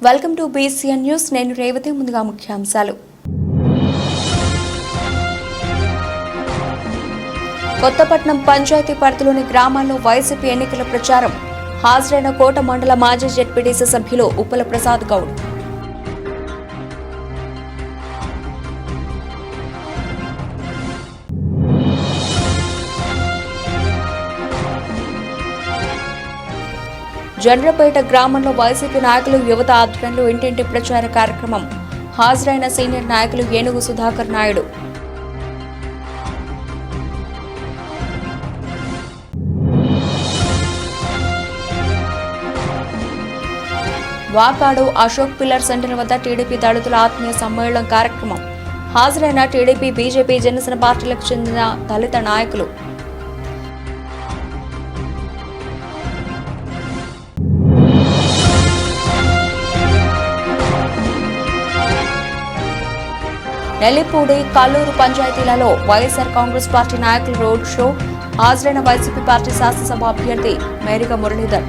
Welcome to BCN news. నేను రేవతి. ముందుగా ముఖ్యాంశాలు. కొత్తపట్నం పంచాయతీ పరిధిలోని గ్రామాల్లో వైసీపీ ఎన్నికల ప్రచారం. హాజరైన కోట మండల మాజీ జెడ్పీటీసీ సభ్యులు ఉప్పల ప్రసాద్ గౌడ్. జండ్రపేట గ్రామంలో వైసీపీ నాయకులు యువత ఆధ్వర్యంలో ఇంటింటి ప్రచార కార్యక్రమం. హాజరైన సీనియర్ నాయకులు ఏనుగు సుధాకర్ నాయుడు. వాకాడు అశోక్ పిల్లర్ సెంటర్ వద్ద టీడీపీ దళితుల ఆత్మీయ సమ్మేళనం కార్యక్రమం. హాజరైన టీడీపీ, బీజేపీ, జనసేన పార్టీలకు చెందిన దళిత నాయకులు. నెల్లిపూడి, కల్లూరు పంచాయతీలలో వైఎస్ఆర్ కాంగ్రెస్ పార్టీ నాయకులు రోడ్ షో. హాజరైన వైసీపీ పార్టీ శాసనసభ అభ్యర్థి మేరిగ మురళీధర్.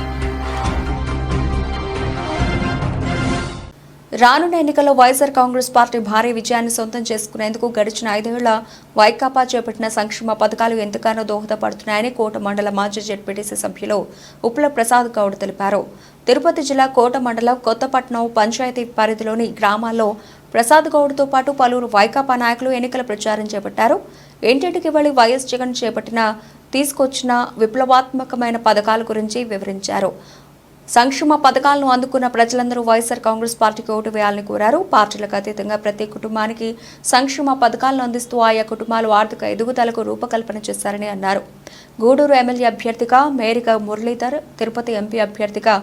రానున్న ఎన్నికల్లో వైఎస్ఆర్ కాంగ్రెస్ పార్టీ భారీ విజయాన్ని సొంతం చేసుకునేందుకు గడిచిన 5 ఏళ్ల వైకాపా చేపట్టిన సంక్షేమ పథకాలు ఎంతగానో దోహదపడుతున్నాయని కోట మండల మాజీ జెడ్పీటీసీ సభ్యులు ఉప్పల ప్రసాద్ గౌడ్ తెలిపారు. తిరుపతి జిల్లా కోట మండలం కొత్తపట్నం పంచాయతీ పరిధిలోని గ్రామాల్లో ప్రసాద్ గౌడ్తో పాటు పలువురు వైకాపా నాయకులు ఎన్నికల ప్రచారం చేపట్టారు. ఇంటింటికి వెళ్లి వైఎస్ జగన్ తీసుకొచ్చిన విప్లవాత్మకమైన పథకాల గురించి వివరించారు. సంక్షేమ పథకాలను అందుకున్న ప్రజలందరూ వైఎస్ఆర్ కాంగ్రెస్ పార్టీకి ఓటు వేయాలని కోరారు. పార్టీలకు అతీతంగా ప్రతి కుటుంబానికి సంక్షేమ పథకాలను అందిస్తూ ఆయా కుటుంబాలు ఆర్థిక ఎదుగుదలకు రూపకల్పన చేశారని అన్నారు. గూడూరు ఎమ్మెల్యే అభ్యర్థిగా మేరిగ మురళీధర్, తిరుపతి ఎంపీ అభ్యర్థిగా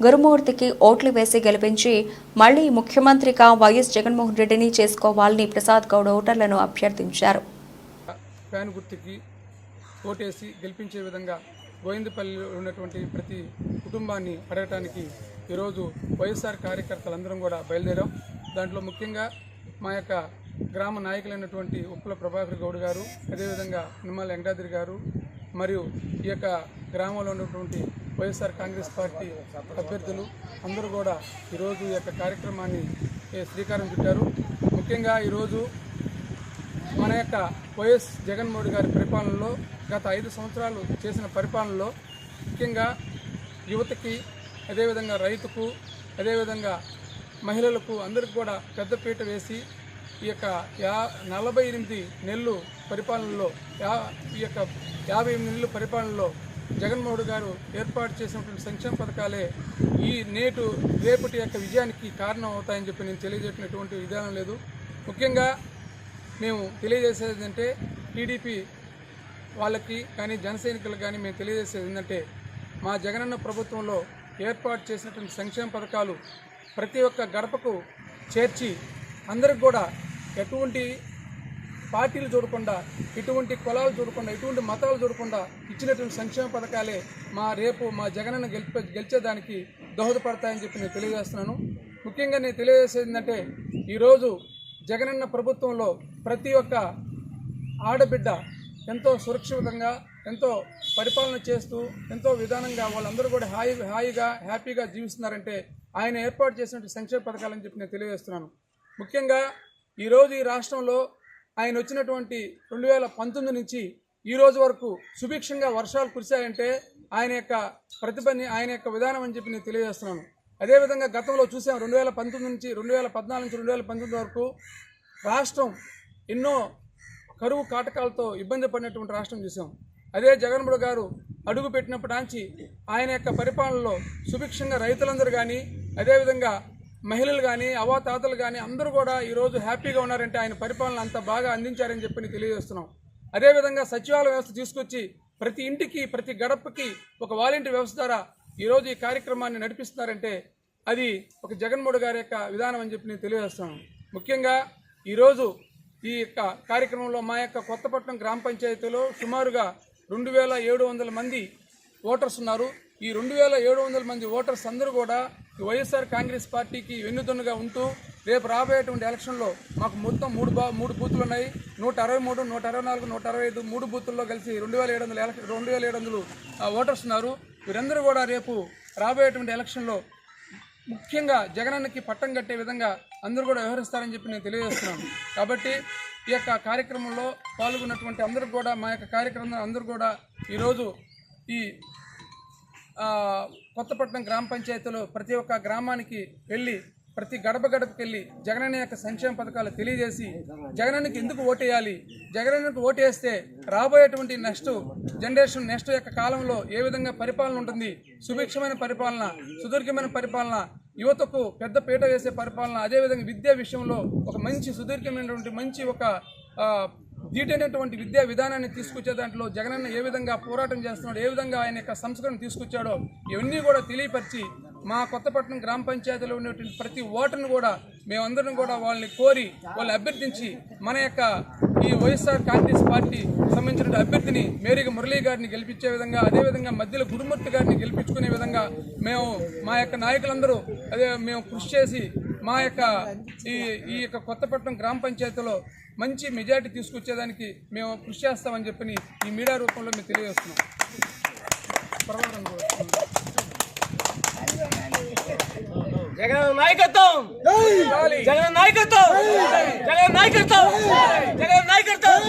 గురుమూర్తికి ఓట్లు వేసి గెలిపించి మళ్లీ ముఖ్యమంత్రిగా వైఎస్ జగన్మోహన్ రెడ్డిని చేసుకోవాలని ప్రసాద్ గౌడ్ ఓటర్లను అభ్యర్థించారు. ఫ్యాన్ గుర్తుకి ఓటేసి గెలిపించే విధంగా గోవిందపల్లిలో ఉన్నటువంటి ప్రతి కుటుంబాన్ని అడగటానికి ఈరోజు వైఎస్ఆర్ కార్యకర్తలందరం కూడా బయలుదేరాం. దాంట్లో ముఖ్యంగా మా యొక్క గ్రామ నాయకులైనటువంటి ఉప్పల ప్రభాకర్ గౌడ్ గారు, అదేవిధంగా నిమ్మల వెంకటాద్రి గారు, మరియు ఈ యొక్క గ్రామంలో ఉన్నటువంటి వైఎస్ఆర్ కాంగ్రెస్ పార్టీ అభ్యర్థులు అందరూ కూడా ఈరోజు ఈ యొక్క కార్యక్రమాన్ని శ్రీకారం చుట్టారు. ముఖ్యంగా ఈరోజు మన యొక్క వైఎస్ జగన్మోహన్ గారి పరిపాలనలో గత 5 సంవత్సరాలు చేసిన పరిపాలనలో ముఖ్యంగా యువతకి, అదేవిధంగా రైతుకు, అదేవిధంగా మహిళలకు అందరికీ కూడా పెద్దపీట వేసి ఈ యొక్క 48 నెలలు పరిపాలనలో ఈ యొక్క 58 నెలల పరిపాలనలో జగన్మోహన్ గారు ఏర్పాటు చేసినటువంటి సంక్షేమ పథకాలే ఈ రేపటి యొక్క విజయానికి కారణం అవుతాయని చెప్పి నేను తెలియజేసినటువంటి విధానం లేదు. ముఖ్యంగా మేము తెలియజేసేది ఏంటంటే టీడీపీ వాళ్ళకి కానీ జనసైనికులకు కానీ మేము తెలియజేసేది ఏంటంటే మా జగనన్న ప్రభుత్వంలో ఏర్పాటు చేసినటువంటి సంక్షేమ పథకాలు ప్రతి ఒక్క గడపకు చేర్చి అందరికి కూడా ఎటువంటి పార్టీలు చూడకుండా, ఇటువంటి కులాలు చూడకుండా, ఇటువంటి మతాలు చూడకుండా ఇచ్చినటువంటి సంక్షేమ పథకాలే రేపు మా జగనన్న గెలిచేదానికి దోహదపడతాయని చెప్పి నేను తెలియజేస్తున్నాను. ముఖ్యంగా నేను తెలియజేసేది ఏంటంటే ఈరోజు జగనన్న ప్రభుత్వంలో ప్రతి ఒక్క ఆడబిడ్డ ఎంతో సురక్షితంగా, ఎంతో పరిపాలన చేస్తూ, ఎంతో విధానంగా వాళ్ళందరూ కూడా హ్యాపీగా జీవిస్తున్నారంటే ఆయన ఏర్పాటు చేసినటువంటి సంక్షేమ పథకాలని చెప్పి నేను తెలియజేస్తున్నాను. ముఖ్యంగా ఈరోజు ఈ రాష్ట్రంలో ఆయన వచ్చినటువంటి 2019 నుంచి ఈ రోజు వరకు సుభిక్షంగా వర్షాలు కురిశాయంటే ఆయన యొక్క ప్రతిభని, ఆయన యొక్క విధానం అని చెప్పి నేను తెలియజేస్తున్నాను. అదేవిధంగా గతంలో చూసాం 2014 నుంచి 2019 వరకు రాష్ట్రం ఎన్నో కరువు కాటకాలతో ఇబ్బంది పడినటువంటి రాష్ట్రం చూసాం. అదే జగన్మోహన్ గారు అడుగు పెట్టినప్పటి నుంచి ఆయన యొక్క పరిపాలనలో సుభిక్షంగా రైతులందరూ కానీ, అదేవిధంగా మహిళలు కానీ, అవ్వాతాతలు కానీ అందరూ కూడా ఈరోజు హ్యాపీగా ఉన్నారంటే ఆయన పరిపాలన అంత బాగా అందించారని చెప్పి తెలియజేస్తున్నాం. అదేవిధంగా సచివాలయ వ్యవస్థ తీసుకొచ్చి ప్రతి ఇంటికి, ప్రతి గడపకి ఒక వాలంటీర్ వ్యవస్థ ద్వారా ఈరోజు ఈ కార్యక్రమాన్ని నడిపిస్తున్నారంటే అది ఒక జగన్మోహన్ గారి యొక్క విధానం అని చెప్పి నేను తెలియజేస్తున్నాను. ముఖ్యంగా ఈరోజు ఈ యొక్క కార్యక్రమంలో మా యొక్క కొత్తపట్నం గ్రామ పంచాయతీలో సుమారుగా 2700 మంది ఓటర్స్ ఉన్నారు. ఈ 2700 మంది ఓటర్స్ అందరూ కూడా వైఎస్ఆర్ కాంగ్రెస్ పార్టీకి వెన్నుదన్నుగా ఉంటూ రేపు రాబోయేటువంటి ఎలక్షన్లో మాకు మొత్తం మూడు బూతులు ఉన్నాయి. 163, 164, 165 3 బూతుల్లో కలిసి 2700 ఓటర్స్ ఉన్నారు. వీరందరూ కూడా రేపు రాబోయేటువంటి ఎలక్షన్లో ముఖ్యంగా జగనన్నకి పట్టం కట్టే విధంగా అందరూ కూడా వ్యవహరిస్తారని చెప్పి నేను తెలియజేస్తున్నాను. కాబట్టి ఈ యొక్క కార్యక్రమంలో పాల్గొన్నటువంటి అందరూ కూడా మా యొక్క కార్యక్రమం అందరూ కూడా ఈరోజు ఈ కొత్తపట్నం గ్రామ పంచాయతీలో ప్రతి ఒక్క గ్రామానికి వెళ్ళి ప్రతి గడప గడపకి వెళ్ళి జగనన్న యొక్క సంక్షేమ పథకాలు తెలియజేసి జగనన్నకి ఎందుకు ఓటేయాలి, జగనన్నకు ఓటేస్తే రాబోయేటువంటి నెక్స్ట్ జనరేషన్ నెక్స్ట్ యొక్క కాలంలో ఏ విధంగా పరిపాలన ఉంటుంది, సుభిక్షమైన పరిపాలన, సుదీర్ఘమైన పరిపాలన, యువతకు పెద్ద పీట వేసే పరిపాలన, అదేవిధంగా విద్యా విషయంలో ఒక మంచి సుదీర్ఘమైనటువంటి మంచి ఒక దీటైనటువంటి విద్యా విధానాన్ని తీసుకొచ్చే దాంట్లో జగనన్న ఏ విధంగా పోరాటం చేస్తున్నాడు, ఏ విధంగా ఆయన యొక్క సంస్కరణ తీసుకొచ్చాడో ఇవన్నీ కూడా తెలియపరిచి మా కొత్తపట్నం గ్రామ పంచాయతీలో ఉన్నటువంటి ప్రతి ఓటర్ను కూడా మేమందరం కూడా వాళ్ళని కోరి వాళ్ళు అభ్యర్థించి మన యొక్క ఈ వైఎస్ఆర్ కాంగ్రెస్ పార్టీ సంబంధించిన అభ్యర్థిని మేరీగా మురళీ గారిని గెలిపించే విధంగా, అదేవిధంగా మధ్యలో గురుమూర్తి గారిని గెలిపించుకునే విధంగా మేము మా యొక్క నాయకులందరూ మేము కృషి చేసి మా యొక్క ఈ యొక్క కొత్తపట్నం గ్రామ పంచాయతీలో మంచి మెజారిటీ తీసుకొచ్చేదానికి మేము కృషి చేస్తామని చెప్పి ఈ మీడియా రూపంలో మేము తెలియజేస్తున్నాం. జగన్ నాయకత్వం, జగన్ నాయకత్వం, జగన్ నాయకత్వం, జగన్ నాయకత్వం.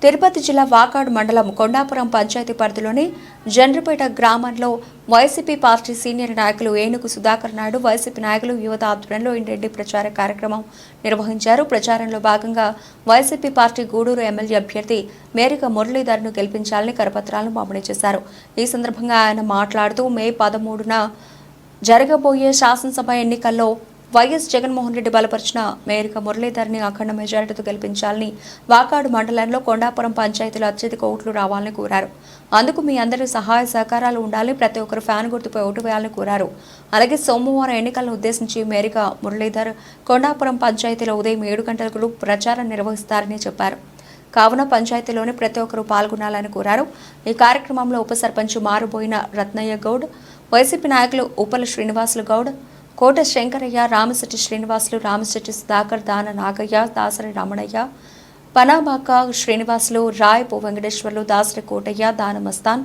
తిరుపతి జిల్లా వాకాడు మండలం కొండాపురం పంచాయతీ పరిధిలోని జండ్రపేట గ్రామంలో వైసీపీ పార్టీ సీనియర్ నాయకులు ఏనుగు సుధాకర్ నాయుడు, వైసీపీ నాయకులు యువత ఆధ్వర్యంలో ఇంటింటి ప్రచార కార్యక్రమం నిర్వహించారు. ప్రచారంలో భాగంగా వైసీపీ పార్టీ గూడూరు ఎమ్మెల్యే అభ్యర్థి మేరీగా మురళీధర్ను గెలిపించాలని కరపత్రాలను పంపిణీ చేశారు. ఈ సందర్భంగా ఆయన మాట్లాడుతూ మే 13న జరగబోయే శాసనసభ ఎన్నికల్లో వైఎస్ జగన్మోహన్ రెడ్డి బలపరిచిన మేరీగా మురళీధర్ని అఖండ మెజారిటీతో గెలిపించాలని, వాకాడు మండలంలో కొండాపురం పంచాయతీలో అత్యధిక ఓట్లు రావాలని కోరారు. అందుకు మీ అందరి సహాయ సహకారాలు ఉండాలి, ప్రతి ఒక్కరు ఫ్యాన్ గుర్తుపై ఓటు వేయాలని కోరారు. అలాగే సోమవారం ఎన్నికలను ఉద్దేశించి మేరీగా మురళీధర్ కొండాపురం పంచాయతీలో ఉదయం 7 గంటలకు ప్రచారం నిర్వహిస్తారని చెప్పారు. కావున పంచాయతీలోని ప్రతి ఒక్కరూ పాల్గొనాలని కోరారు. ఈ కార్యక్రమంలో ఉప సర్పంచ్ మారుబోయిన రత్నయ్య గౌడ్, వైసీపీ నాయకులు ఉపల శ్రీనివాసులు గౌడ్, కోట శంకరయ్య, రామశెట్టి శ్రీనివాసులు, రామశెట్టి సుధాకర్, దాన నాగయ్య, దాసరి రమణయ్య, పనాబాక శ్రీనివాసులు, రాయపు వెంకటేశ్వర్లు, దాసరి కోటయ్య, దాన మస్తాన్,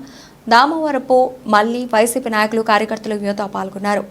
దామవరపు మల్లి, వైసీపీ నాయకులు, కార్యకర్తలు యువత పాల్గొన్నారు.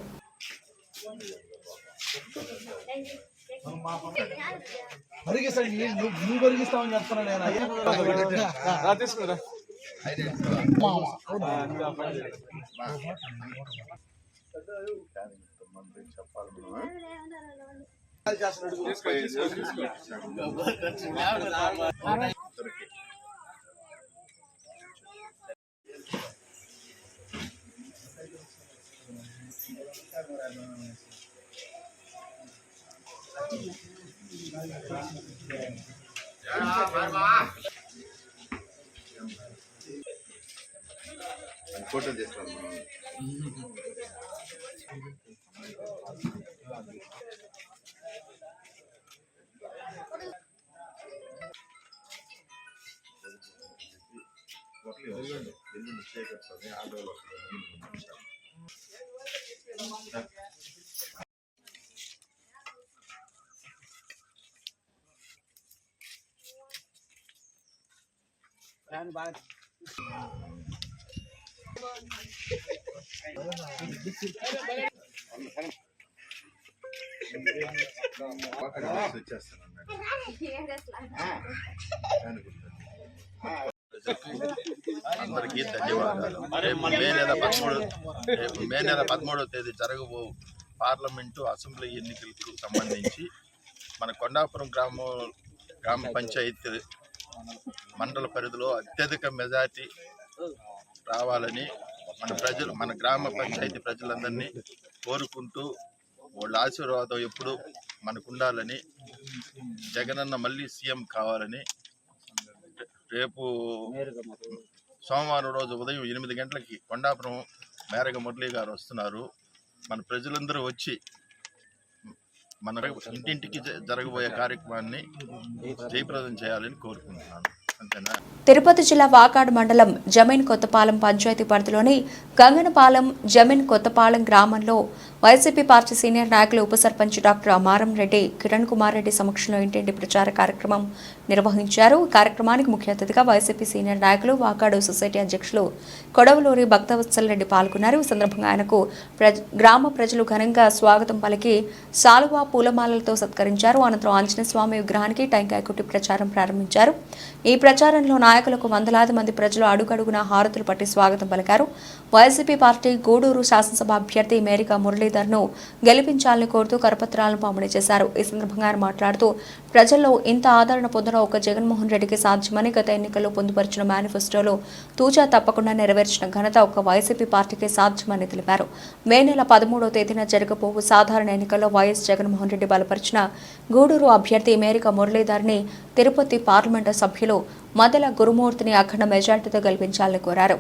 ఫోటో చేస్తాను. అందరికీ ధన్యవాదాలు. మే నెల 13వ తేదీ జరగబో పార్లమెంటు అసెంబ్లీ ఎన్నికలకు సంబంధించి మన కొండాపురం గ్రామ పంచాయతీ మండల పరిధిలో అత్యధిక మెజార్టీ రావాలని మన గ్రామ పంచాయతీ ప్రజలందరినీ కోరుకుంటూ వాళ్ళ ఆశీర్వాదం ఎప్పుడు మనకు ఉండాలని, జగనన్న మళ్ళీ సీఎం కావాలని, రేపు సోమవారం రోజు ఉదయం 8 గంటలకి కొండాపురం మేరగ మురళీ గారు వస్తున్నారు. మన ప్రజలందరూ వచ్చి మన ఇంటింటికి జరగబోయే కార్యక్రమాన్ని జయప్రదం చేయాలని కోరుకుంటున్నాను. అంతేనా? తిరుపతి జిల్లా వాకాడు మండలం జమీన్ కొత్తపాలెం పంచాయతీ పరిధిలోని గంగనపాలెం జమీన్ కొత్తపాలెం గ్రామంలో వైసీపీ పార్టీ సీనియర్ నాయకులు ఉప సర్పంచ్ డాక్టర్ మారం రెడ్డి కిరణ్ కుమార్ రెడ్డి సమక్షంలో ఇంటింటి ప్రచార కార్యక్రమం నిర్వహించారు. ఈ కార్యక్రమానికి ముఖ్య అతిథిగా వైసీపీ సీనియర్ నాయకులు వాకాడు సొసైటీ అధ్యక్షులు కొడవలూరి భక్తవత్సల్ రెడ్డి పాల్గొన్నారు. ఈ సందర్భంగా ఆయనకు గ్రామ ప్రజలు ఘనంగా స్వాగతం పలికి సాలువా పూలమాలలతో సత్కరించారు. అనంతరం ఆంజనేయ స్వామి విగ్రహానికి టెంకాయ కొట్టి ప్రచారం ప్రారంభించారు. ఈ ప్రచారంలో నాయకులకు వందలాది మంది ప్రజలు అడుగడుగున హారతులు పట్టి స్వాగతం పలికారు. వైసీపీ పార్టీ గూడూరు శాసనసభ అభ్యర్థి మేరికా మురళీధర్ను గెలిపించాలని కోరుతూ కరపత్రాలను పంపిణీ చేశారు. ఈ సందర్భంగా ఆయన మాట్లాడుతూ ప్రజల్లో ఇంత ఆదరణ పొందడం ఒక జగన్మోహన్ రెడ్డికి సాధ్యమని, గత ఎన్నికల్లో పొందుపరిచిన మేనిఫెస్టోలో తూచా తప్పకుండా నెరవేర్చిన ఘనత ఒక వైసీపీ పార్టీకే సాధ్యమని తెలిపారు. మే నెల 13వ తేదీన జరగబోవు సాధారణ ఎన్నికల్లో వైఎస్ జగన్మోహన్ రెడ్డి బలపరిచిన గూడూరు అభ్యర్థి మేరికా మురళీధర్ని తిరుపతి పార్లమెంటు సభ్యులు మదల గురుమూర్తిని అఖండ మెజార్టీతో గెలిపించాలని కోరారు.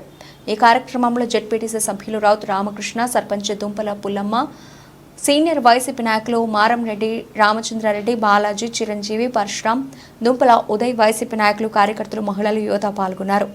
ఈ కార్యక్రమంలో జెడ్పీటీసీ సభ్యులు రౌతు రామకృష్ణ, సర్పంచ్ దుంపల పుల్లమ్మ, సీనియర్ వైసీపీ నాయకులు మారం రెడ్డి, రామచంద్రారెడ్డి, బాలాజీ, చిరంజీవి, పరశురాం, దుంపల ఉదయ్, వైసీపీ నాయకులు, కార్యకర్తలు, మహిళలు, యువత పాల్గొన్నారు.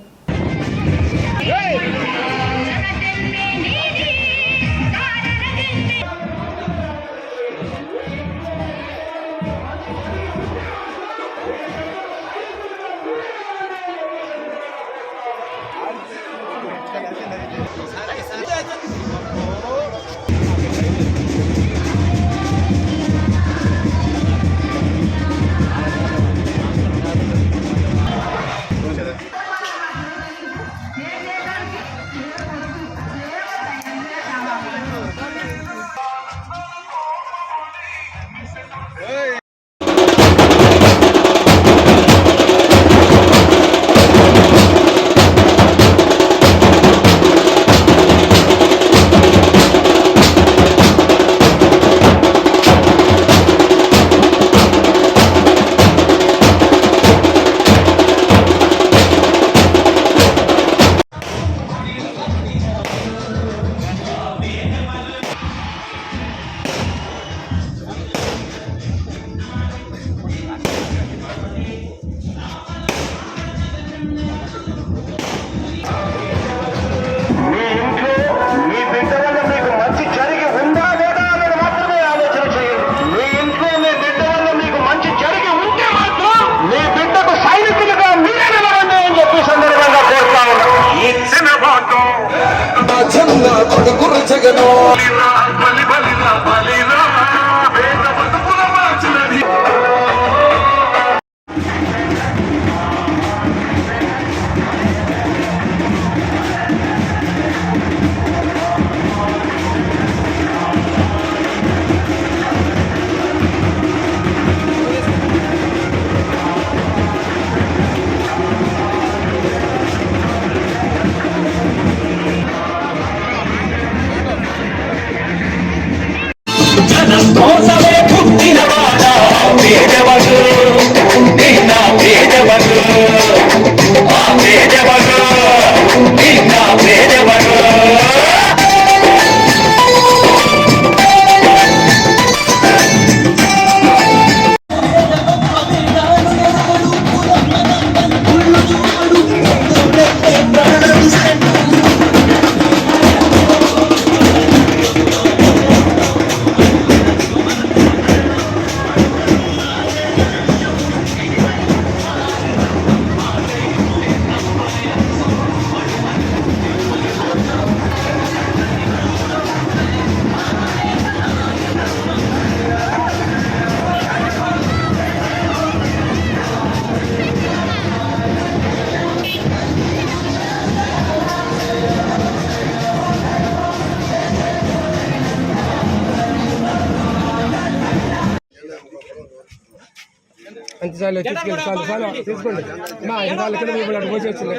అంతేసార్లు తీసుకెళ్ళి చాలు చాలు తీసుకోండి మా వాళ్ళ కింద మిమ్మల్ని పోసి వచ్చింది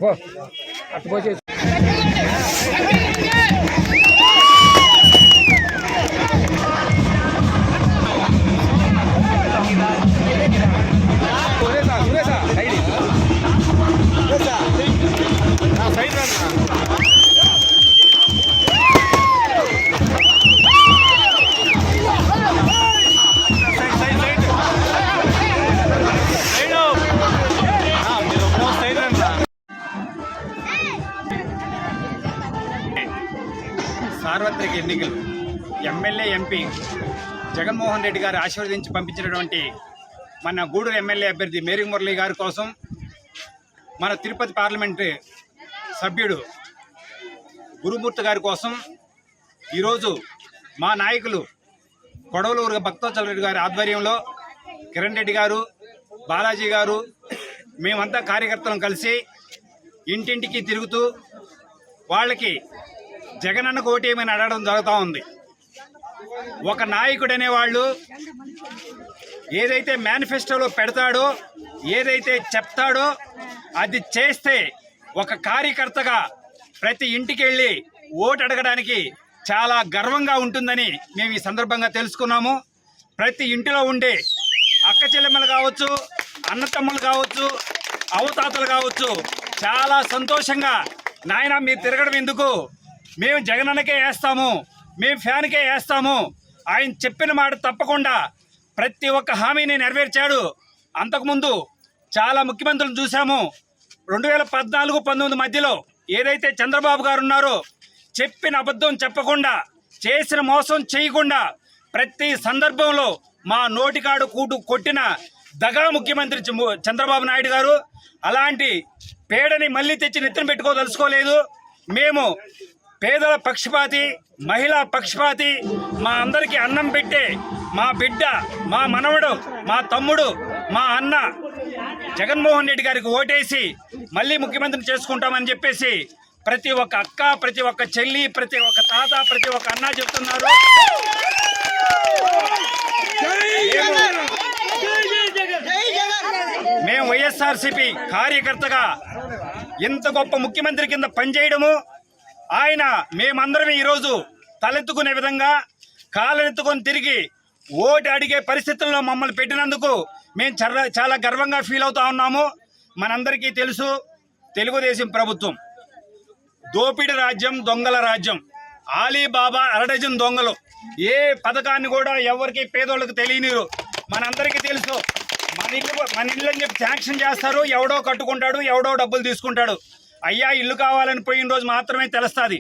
పో అటు పోసి సార్వత్రిక ఎన్నికలు ఎమ్మెల్యే ఎంపీ జగన్మోహన్ రెడ్డి గారు ఆశీర్వదించి పంపించినటువంటి మన గూడూరు ఎమ్మెల్యే అభ్యర్థి మేరీ మురళి గారి కోసం మన తిరుపతి పార్లమెంటు సభ్యుడు గురుమూర్తి గారి కోసం ఈరోజు మా నాయకులు కొడవలూరు భక్తోత్సవ రెడ్డి గారి ఆధ్వర్యంలో కిరణ్ రెడ్డి గారు, బాలాజీ గారు, మేమంతా కార్యకర్తలను కలిసి ఇంటింటికి తిరుగుతూ వాళ్ళకి జగనన్నకు ఓటేయమని అడగడం జరుగుతూ ఉంది. ఒక నాయకుడు అనేవాళ్ళు ఏదైతే మేనిఫెస్టోలో పెడతాడో, ఏదైతే చెప్తాడో అది చేస్తే ఒక కార్యకర్తగా ప్రతి ఇంటికి వెళ్ళి ఓటు అడగడానికి చాలా గర్వంగా ఉంటుందని మేము ఈ సందర్భంగా తెలుసుకున్నాము. ప్రతి ఇంటిలో ఉండే అక్క చెల్లెమ్మలు కావచ్చు, అన్నతమ్ములు కావచ్చు, అవతాతలు కావచ్చు, చాలా సంతోషంగా నాయన మీరు తిరగడం ఎందుకు, మేము జగనన్నకే వేస్తాము, మేము ఫ్యాన్కే వేస్తాము, ఆయన చెప్పిన మాట తప్పకుండా ప్రతి ఒక్క హామీని నెరవేర్చాడు. అంతకుముందు చాలా ముఖ్యమంత్రులను చూసాము. 2014-19 మధ్యలో ఏదైతే చంద్రబాబు గారు ఉన్నారో చెప్పిన అబద్ధం చెప్పకుండా, చేసిన మోసం చేయకుండా ప్రతి సందర్భంలో మా నోటికాడు కూటు కొట్టిన దగా ముఖ్యమంత్రి చంద్రబాబు నాయుడు గారు. అలాంటి పేడని మళ్ళీ తెచ్చి నెత్తిన పెట్టుకోదలుచుకోలేదు. మేము పేదల పక్షపాతి, మహిళా పక్షపాతి, మా అందరికీ అన్నం పెట్టే మా బిడ్డ, మా మనవడు, మా తమ్ముడు, మా అన్న జగన్మోహన్ రెడ్డి గారికి ఓటేసి మళ్ళీ ముఖ్యమంత్రిని చేసుకుంటామని చెప్పేసి ప్రతి ఒక్క అక్క, ప్రతి ఒక్క చెల్లి, ప్రతి ఒక్క తాత, ప్రతి ఒక్క అన్న చెప్తున్నారు. మేము వైఎస్ఆర్సీపీ కార్యకర్తగా ఇంత గొప్ప ముఖ్యమంత్రి కింద పనిచేయడము, ఆయన మేమందరం ఈరోజు తలెత్తుకునే విధంగా కాళ్ళెత్తుకొని తిరిగి ఓటు అడిగే పరిస్థితుల్లో మమ్మల్ని పెట్టినందుకు మేము చాలా గర్వంగా ఫీల్ అవుతా ఉన్నాము. మనందరికీ తెలుసు, తెలుగుదేశం ప్రభుత్వం దోపిడి రాజ్యం, దొంగల రాజ్యం. ఆలీబాబా అరడజన్ దొంగలు. ఏ పథకాన్ని కూడా ఎవరికి పేదోళ్ళకి తెలియనిరు. మనందరికీ తెలుసు. మన ఇల్లు అని చెప్పి శాంక్షన్ చేస్తారు, ఎవడో కట్టుకుంటాడు, ఎవడో డబ్బులు తీసుకుంటాడు. అయ్యా ఇల్లు కావాలని పోయిన రోజు మాత్రమే తెలుస్తుంది.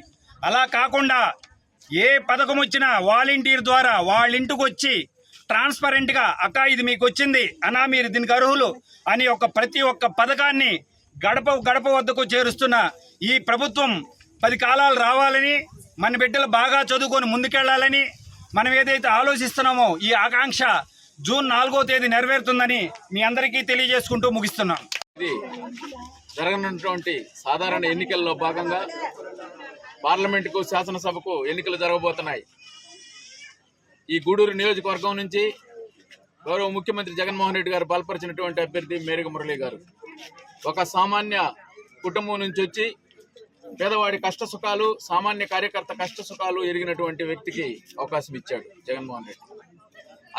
అలా కాకుండా ఏ పథకం వచ్చినా వాలంటీర్ ద్వారా వాళ్ళ ఇంటికి వచ్చి ట్రాన్స్పరెంట్గా అక్క ఇది మీకు వచ్చింది అన్నా, మీరు దీనికి అర్హులు అని ప్రతి ఒక్క పథకాన్ని గడప వద్దకు చేరుస్తున్న ఈ ప్రభుత్వం 10 కాలాలు రావాలని, మన బిడ్డలు బాగా చదువుకొని ముందుకెళ్లాలని మనం ఏదైతే ఆలోచిస్తున్నామో ఈ ఆకాంక్ష జూన్ 4వ తేదీ నెరవేరుతుందని మీ అందరికీ తెలియజేసుకుంటూ ముగిస్తున్నాం. ఇది జరగనున్నటువంటి సాధారణ ఎన్నికల్లో భాగంగా పార్లమెంటుకు, శాసనసభకు ఎన్నికలు జరగబోతున్నాయి. ఈ గూడూరు నియోజకవర్గం నుంచి గౌరవ ముఖ్యమంత్రి జగన్మోహన్ రెడ్డి గారు బలపరిచినటువంటి అభ్యర్థి మేరీ మురళి గారు ఒక సామాన్య కుటుంబం నుంచి వచ్చి పేదవాడి కష్ట సుఖాలు, సామాన్య కార్యకర్త కష్ట సుఖాలు ఎరిగినటువంటి వ్యక్తికి అవకాశం ఇచ్చాడు జగన్మోహన్ రెడ్డి.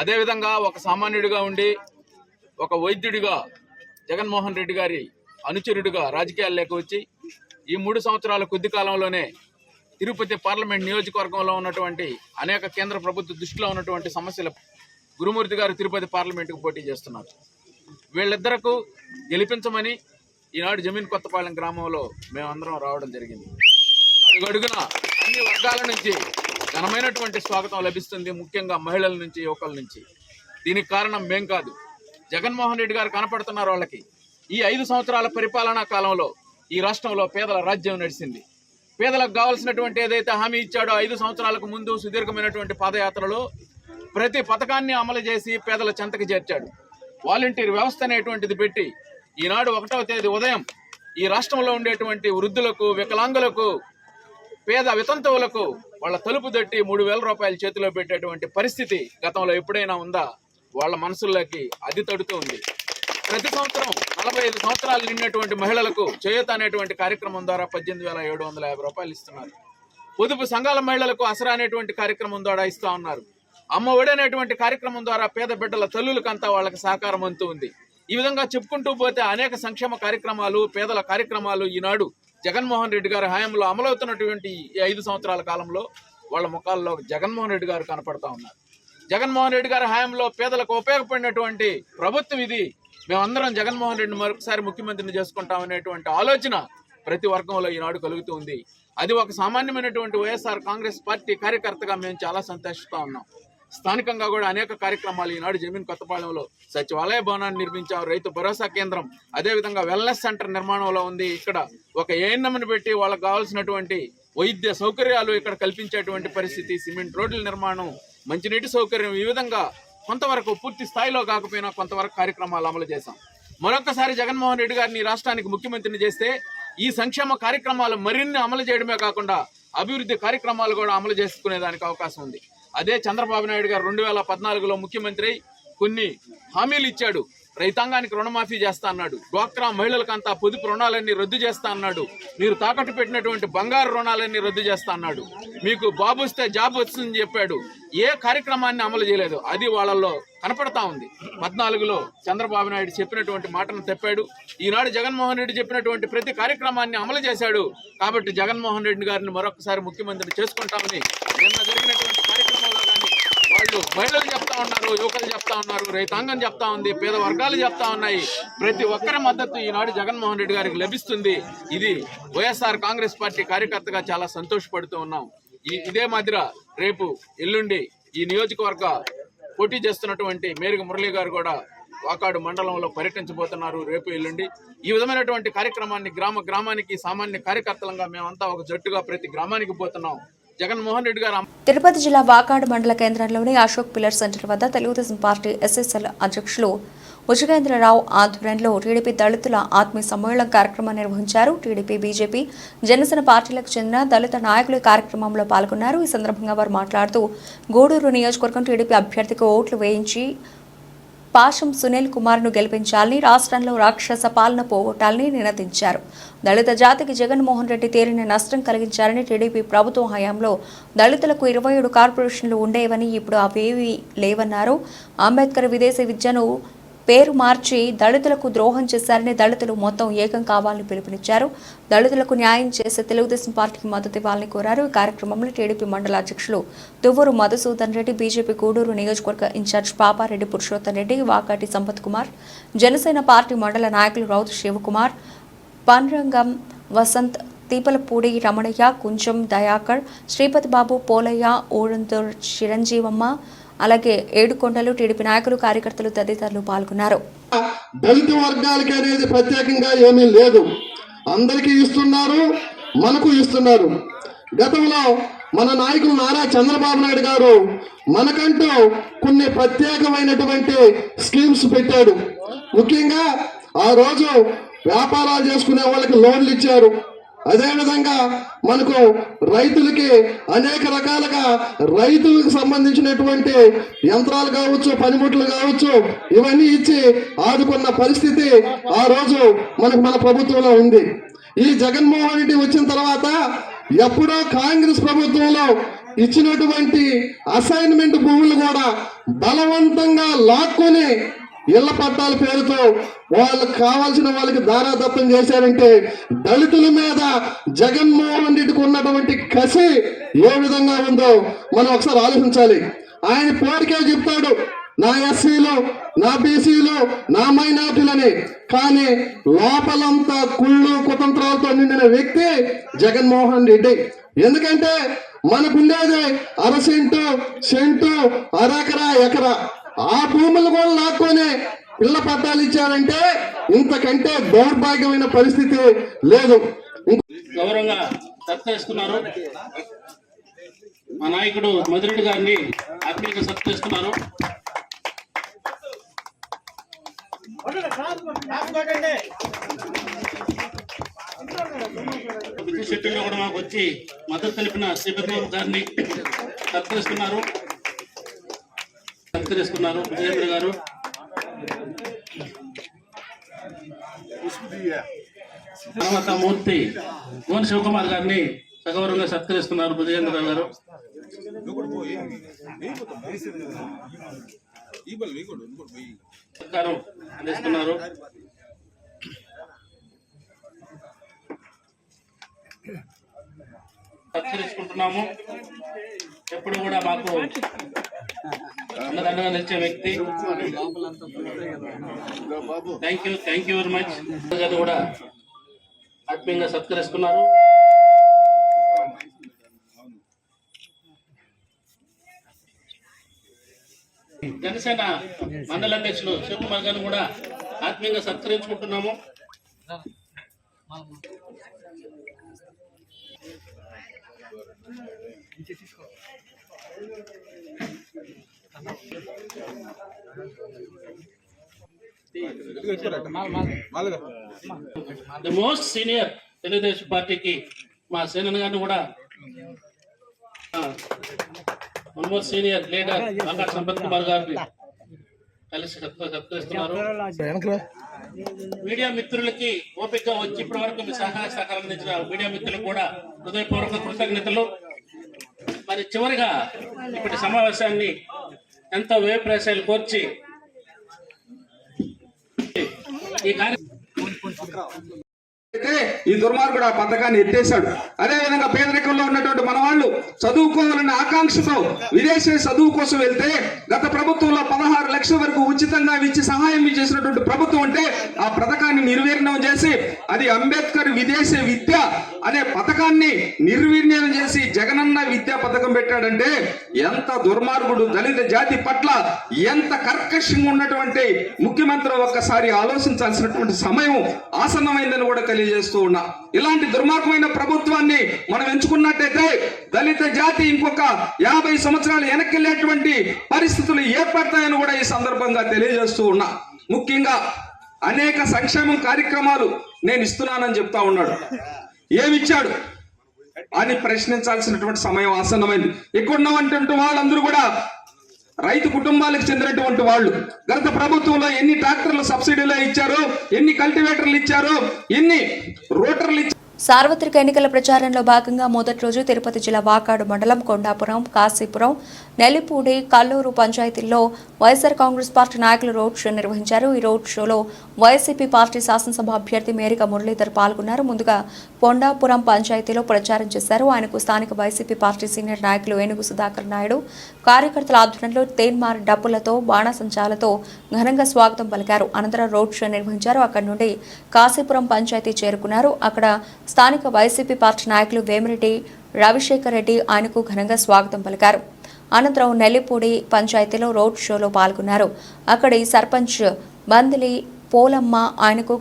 అదేవిధంగా ఒక సామాన్యుడిగా ఉండి ఒక వైద్యుడిగా జగన్మోహన్ రెడ్డి గారి అనుచరుడిగా రాజకీయాల్లోకి వచ్చి ఈ 3 సంవత్సరాల కొద్ది కాలంలోనే తిరుపతి పార్లమెంట్ నియోజకవర్గంలో ఉన్నటువంటి అనేక కేంద్ర ప్రభుత్వ దృష్టిలో ఉన్నటువంటి సమస్యలు గురుమూర్తి గారు తిరుపతి పార్లమెంటుకు పోటీ చేస్తున్నారు. వీళ్ళిద్దరకు గెలిపించమని ఈనాడు జమీన్ కొత్తపాలెం గ్రామంలో మేమందరం రావడం జరిగింది. అడుగడుగున అన్ని వర్గాల నుంచి ఘనమైనటువంటి స్వాగతం లభిస్తుంది, ముఖ్యంగా మహిళల నుంచి, యువకుల నుంచి. దీనికి కారణం మేం కాదు, జగన్మోహన్ రెడ్డి గారు కనపడుతున్నారు. వాళ్ళకి ఈ 5 సంవత్సరాల పరిపాలనా కాలంలో ఈ రాష్ట్రంలో పేదల రాజ్యం నడిచింది. పేదలకు కావాల్సినటువంటి ఏదైతే హామీ ఇచ్చాడో 5 సంవత్సరాలకు ముందు సుదీర్ఘమైనటువంటి పాదయాత్రలో ప్రతి పథకాన్ని అమలు చేసి పేదల చెంతకు చేర్చాడు. వాలంటీర్ వ్యవస్థ అనేటువంటిది పెట్టి ఈనాడు 1వ తేదీ ఉదయం ఈ రాష్ట్రంలో ఉండేటువంటి వృద్ధులకు, వికలాంగులకు, పేద వితంతువులకు వాళ్ళ తలుపు తట్టి 3,000 రూపాయలు చేతిలో పెట్టేటువంటి పరిస్థితి గతంలో ఎప్పుడైనా ఉందా? వాళ్ళ మనసుల్లోకి అది తడుతూ ఉంది. ప్రతి సంవత్సరం 45 సంవత్సరాలు నిండినటువంటి మహిళలకు చేయూత అనేటువంటి కార్యక్రమం ద్వారా 18,750 రూపాయలు ఇస్తున్నారు. పొదుపు సంఘాల మహిళలకు అసరా అనేటువంటి కార్యక్రమం ద్వారా ఇస్తా ఉన్నారు. అమ్మ ఒడి అనేటువంటి కార్యక్రమం ద్వారా పేద బిడ్డల తల్లులకంతా వాళ్ళకి సహకారం అంతూ ఉంది. ఈ విధంగా చెప్పుకుంటూ పోతే అనేక సంక్షేమ కార్యక్రమాలు, పేదల కార్యక్రమాలు ఈనాడు జగన్మోహన్ రెడ్డి గారి హయాంలో అమలవుతున్నటువంటి ఈ 5 సంవత్సరాల కాలంలో వాళ్ళ ముఖాల్లో జగన్మోహన్ రెడ్డి గారు కనపడతా ఉన్నారు. జగన్మోహన్ రెడ్డి గారి హయాంలో పేదలకు ఉపయోగపడినటువంటి ప్రభుత్వం ఇది. మేమందరం జగన్మోహన్ రెడ్డిని మరొకసారి ముఖ్యమంత్రిని చేసుకుంటామనేటువంటి ఆలోచన ప్రతి వర్గంలో ఈనాడు కలుగుతూ ఉంది. అది ఒక సామాన్యమైనటువంటి వైఎస్ఆర్ కాంగ్రెస్ పార్టీ కార్యకర్తగా మేము చాలా సంతోషిస్తూ ఉన్నాం. స్థానికంగా కూడా అనేక కార్యక్రమాలు ఈనాడు జమీన్ కొత్తపాలెంలో సచివాలయ భవనాన్ని నిర్మించాం, రైతు భరోసా కేంద్రం, అదేవిధంగా వెల్నెస్ సెంటర్ నిర్మాణంలో ఉంది. ఇక్కడ ఒక ఏఎన్ఎంని పెట్టి వాళ్ళకు కావాల్సినటువంటి వైద్య సౌకర్యాలు ఇక్కడ కల్పించేటువంటి పరిస్థితి, సిమెంట్ రోడ్ల నిర్మాణం, మంచినీటి సౌకర్యం, ఈ విధంగా కొంతవరకు పూర్తి స్థాయిలో కాకపోయినా కొంతవరకు కార్యక్రమాలు అమలు చేశాం. మరొకసారి జగన్మోహన్ రెడ్డి గారిని రాష్ట్రానికి ముఖ్యమంత్రిని చేస్తే ఈ సంక్షేమ కార్యక్రమాలు మరిన్ని అమలు చేయడమే కాకుండా అభివృద్ధి కార్యక్రమాలు కూడా అమలు చేసుకునేదానికి అవకాశం ఉంది. అదే చంద్రబాబు నాయుడు గారు 2014లో ముఖ్యమంత్రి కొన్ని హామీలు ఇచ్చాడు. రైతాంగానికి రుణమాఫీ చేస్తా అన్నాడు, డ్వాక్రా మహిళలకంతా పొదుపు రుణాలన్నీ రద్దు చేస్తా అన్నాడు, మీరు తాకట్టు పెట్టినటువంటి బంగారు రుణాలన్నీ రద్దు చేస్తా అన్నాడు, మీకు బాబు వస్తే జాబ్ వస్తుందని చెప్పాడు. ఏ కార్యక్రమాన్ని అమలు చేయలేదు. అది వాళ్ళల్లో కనపడతా ఉంది. 14లో చంద్రబాబు నాయుడు చెప్పినటువంటి మాటను తప్పాడు. ఈనాడు జగన్మోహన్ రెడ్డి చెప్పినటువంటి ప్రతి కార్యక్రమాన్ని అమలు చేశాడు. కాబట్టి జగన్మోహన్ రెడ్డి గారిని మరొకసారి ముఖ్యమంత్రి చేసుకుంటామని నిన్న జరిగినటువంటి కార్యక్రమంలో కానీ వాళ్ళు మహిళలు చెప్తా ఉన్నారు, యువకులు చెప్తా ఉన్నారు, రైతాంగం చెప్తా ఉంది, పేద వర్గాలు చెప్తా ఉన్నాయి. ప్రతి ఒక్కరి మద్దతు ఈనాడు జగన్మోహన్ రెడ్డి గారికి లభిస్తుంది. ఇది వైఎస్ఆర్ కాంగ్రెస్ పార్టీ కార్యకర్తగా చాలా సంతోషపడుతూ ఉన్నాం. ఇదే మాదిర రేపు ఎల్లుండి ఈ నియోజకవర్గ పోటీ చేస్తున్నటువంటి మేరుగ మురళి గారు కూడా వాకాడు మండలంలో పర్యటించబోతున్నారు రేపు ఎల్లుండి. ఈ విధమైనటువంటి కార్యక్రమాన్ని గ్రామానికి సామాన్య కార్యకర్తలంగా మేమంతా ఒక జట్టుగా ప్రతి గ్రామానికి పోతున్నాం. జగన్మోహన్ రెడ్డి గారు తిరుపతి జిల్లా వాకాడు మండల కేంద్రంలోని అశోక్ పిల్లర్ సెంటర్ వద్ద తెలుగుదేశం పార్టీ ఎస్ఎస్ఎల్ అధ్యక్షులు ఉజగేంద్రరావు ఆధ్వర్యంలో టీడీపీ దళితుల ఆత్మీయ సమ్మేళనం కార్యక్రమం నిర్వహించారు. టీడీపీ, బీజేపీ, జనసేన పార్టీలకు చెందిన దళిత నాయకులు కార్యక్రమంలో పాల్గొన్నారు. ఈ సందర్భంగా వారు మాట్లాడుతూ గూడూరు నియోజకవర్గం టీడీపీ అభ్యర్థికి ఓట్లు వేయించి పాశం సునీల్ కుమార్ను గెలిపించాలని, రాష్ట్రంలో రాక్షస పాలన పోగొట్టాలని నినదించారు. దళిత జాతికి జగన్మోహన్ రెడ్డి తీరిన నష్టం కలిగించారని, టీడీపీ ప్రభుత్వం హయాంలో దళితులకు 27 కార్పొరేషన్లు ఉండేవని ఇప్పుడు అవేవీ లేవన్నారు. అంబేద్కర్ విదేశీ విద్యను పేరు మార్చి దళితులకు ద్రోహం చేశారని, దళితులు మొత్తం ఏకం కావాలని పిలుపునిచ్చారు. దళితులకు న్యాయం చేసే తెలుగుదేశం పార్టీకి మద్దతు ఇవ్వాలని కోరారు. ఈ కార్యక్రమంలో టీడీపీ మండల అధ్యక్షులు దువ్వూరు మధుసూదన్ రెడ్డి, బీజేపీ గూడూరు నియోజకవర్గ ఇన్ఛార్జ్ పాపారెడ్డి పురుషోత్తమ్ రెడ్డి, వాకాటి సంపత్ కుమార్, జనసేన పార్టీ మండల నాయకులు రౌతు శివకుమార్, పన్రంగం వసంత్, తీపలపూడి రమణయ్య, కుంజం దయాకర్, శ్రీపతి బాబు, పోలయ్య, ఓడంతూర్ చిరంజీవమ్మ, అలాగే ఏడుకొండలు టీడీపీ నాయకులు, కార్యకర్తలు తదితరులు పాల్గొన్నారు. దళిత వర్గాలకి అనేది ప్రత్యేకంగా ఏమీ లేదు, అందరికీ ఇస్తున్నారు, మనకు ఇస్తున్నారు. గతంలో మన నాయకులు నారా చంద్రబాబు నాయుడు గారు మనకంటూ కొన్ని ప్రత్యేకమైనటువంటి స్కీమ్స్ పెట్టాడు. ముఖ్యంగా ఆ రోజు వ్యాపారాలు చేసుకునే వాళ్ళకి లోన్లు ఇచ్చారు. అదేవిధంగా మనకు రైతులకి అనేక రకాలుగా రైతులకు సంబంధించినటువంటి యంత్రాలు కావచ్చు, పనిముట్లు కావచ్చు, ఇవన్నీ ఇచ్చి ఆదుకున్న పరిస్థితి ఆ రోజు మన ప్రభుత్వంలో ఉంది. ఈ జగన్మోహన్ రెడ్డి వచ్చిన తర్వాత ఎప్పుడో కాంగ్రెస్ ప్రభుత్వంలో ఇచ్చినటువంటి అసైన్మెంట్ భూములు కూడా బలవంతంగా లాక్కొని ఇళ్ల పట్టాల పేరుతో వాళ్ళకి కావాల్సిన వాళ్ళకి దారాదత్తం చేశారంటే దళితుల మీద జగన్మోహన్ రెడ్డికి ఉన్నటువంటి కసి ఏ విధంగా ఉందో మనం ఒకసారి ఆలోచించాలి. ఆయన పేరుకే చెప్తాడు నా ఎస్సీలు, నా బీసీలు, నా మైనార్టీలని, కానీ లోపలంతా కుళ్ళు కుతంత్రాలతో నిండిన వ్యక్తి జగన్మోహన్ రెడ్డి. ఎందుకంటే మనకుండేది 1/2 సెంటు, అరెకరా, ఎకరా, ఆ భూములు కూడా లాక్కొని పిల్ల పట్టాలు ఇచ్చారంటే ఇంతకంటే దౌర్భాగ్యమైన పరిస్థితి లేదు. గౌరవంగా సత్కరిస్తున్నారు. మా నాయకుడు మధురెడ్డి గారిని ఆత్మీయంగా సత్కరిస్తున్నారు. షెట్టిలో కూడా మాకు వచ్చి మద్దతు తెలిపిన శ్రీపతి గారిని సత్కరిస్తున్నారు. విజయేంద్ర గారు, తర్వాత మూర్తి గోని శివకుమార్ గారిని సగౌరవంగా సత్కరిస్తున్నారు. విజయేంద్ర గారు సత్కారం అందిస్తున్నారు. సత్కరించుకుంటున్నాము. ఎప్పుడు కూడా మాకు అన్నదండగా నిలిచే వ్యక్తి. Thank you very much. కూడా ఆత్మీయంగా సత్కరిస్తున్నారు. జనసేన మండల అధ్యక్షులు శివకుమార్ గారిని కూడా ఆత్మీయంగా సత్కరించుకుంటున్నాము. ది మోస్ట్ సీనియర్ తెలుగుదేశం పార్టీకి మా సేనన్ గారిని కూడా మోస్ట్ సీనియర్ లీడర్ బంగారు సంపత్ కుమార్ గారిని కలిసి సత్కరిస్తున్నారు. మీడియా మిత్రులకి ఓపికగా వచ్చి ఇప్పటి వరకు మీ సహాయ సహకారం అందించిన మీడియా మిత్రులకు కూడా హృదయపూర్వక కృతజ్ఞతలు. మరి చివరిగా ఇప్పటి సమావేశాన్ని ఎంతో వ్యయ ప్రయాసాలు కోర్చి ఈ కార్యక్రమం ఈ దుర్మార్గుడు ఆ పథకాన్ని ఎత్తేశాడు. అదే విధంగా పేదరికంలో ఉన్నటువంటి మన వాళ్ళు చదువుకోవాలన్న ఆకాంక్షతో విదేశీ చదువు కోసం వెళ్తే గత ప్రభుత్వంలో 16 లక్షల వరకు ఉచితంగా ఇచ్చి సహాయం చేసినటువంటి ప్రభుత్వం అంటే ఆ పథకాన్ని నిర్వీర్యం చేసి అది అంబేద్కర్ విదేశీ విద్య అనే పథకాన్ని నిర్వీర్యం చేసి జగనన్న విద్యా పథకం పెట్టాడంటే ఎంత దుర్మార్గుడు, దళిత జాతి పట్ల ఎంత కర్కశంగా ఉన్నటువంటి ముఖ్యమంత్రి ఒక్కసారి ఆలోచించాల్సినటువంటి సమయం ఆసన్నమైందని కూడా తెలియజేస్తూ ఉన్నా. ఇలాంటి దుర్మార్గమైన ప్రభుత్వాన్ని మనం ఎంచుకున్నట్టయితే దళిత జాతి ఇంకొక 50 సంవత్సరాలు వెనక్కిళ్ళేటువంటి పరిస్థితులు ఏర్పడతాయని కూడా ఈ సందర్భంగా తెలియజేస్తూ ఉన్నా. ముఖ్యంగా అనేక సంక్షేమ కార్యక్రమాలు నేను ఇస్తున్నానని చెప్తా ఉన్నాడు. ఏమిచ్చాడు అని ప్రశ్నించాల్సినటువంటి సమయం ఆసన్నమైంది. ఇక్కడ ఉన్నటువంటి వాళ్ళందరూ కూడా రైతు కుటుంబాలకు చెందినటువంటి వాళ్ళు. గత ప్రభుత్వంలో ఎన్ని ట్రాక్టర్లు సబ్సిడీలో ఇచ్చారో, ఎన్ని కల్టివేటర్లు ఇచ్చారో, ఎన్ని రోటర్లు ఇచ్చారో. సార్వత్రిక ఎన్నికల ప్రచారంలో భాగంగా మొదటి రోజు తిరుపతి జిల్లా వాకాడు మండలం కొండాపురం, కాశీపురం, నెల్లిపూడి, కల్లూరు పంచాయతీల్లో వైఎస్ఆర్ కాంగ్రెస్ పార్టీ నాయకులు రోడ్ షో నిర్వహించారు. ఈ రోడ్ షోలో వైసీపీ పార్టీ శాసనసభ అభ్యర్థి మేరిక మురళీధర్ పాల్గొన్నారు. ముందుగా కొండాపురం పంచాయతీలో ప్రచారం చేశారు. ఆయనకు స్థానిక వైసీపీ పార్టీ సీనియర్ నాయకులు ఏనుగు సుధాకర్ నాయుడు కార్యకర్తల ఆధ్వర్యంలో తేన్మార్ డప్పులతో, బాణసంచాలతో ఘనంగా స్వాగతం పలికారు. అనంతరం రోడ్ షో నిర్వహించారు. అక్కడి నుండి కాశీపురం పంచాయతీ చేరుకున్నారు. అక్కడ స్థానిక వైసీపీ పార్టీ నాయకులు వేమిరెడ్డి రవిశేఖర్ రెడ్డి ఆయనకు ఘనంగా స్వాగతం పలికారు. అనంతరం నెల్లిపూడి పంచాయతీలో రోడ్ షోలో పాల్గొన్నారు. అక్కడి సర్పంచ్ బందిలి పోలమ్మ ఆయనకు